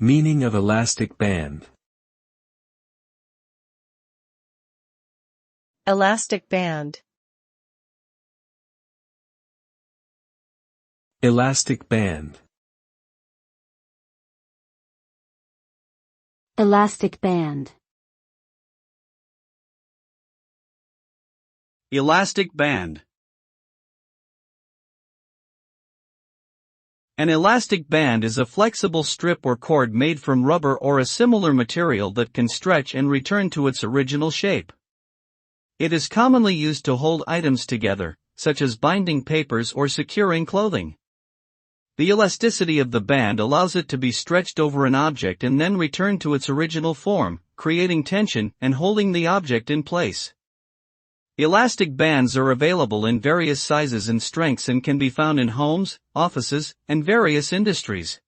Meaning of elastic band. Elastic band. Elastic band. Elastic band. Elastic band. An elastic band is a flexible strip or cord made from rubber or a similar material that can stretch and return to its original shape. It is commonly used to hold items together, such as binding papers or securing clothing. The elasticity of the band allows it to be stretched over an object and then return to its original form, creating tension and holding the object in place. Elastic bands are available in various sizes and strengths and can be found in homes, offices, and various industries.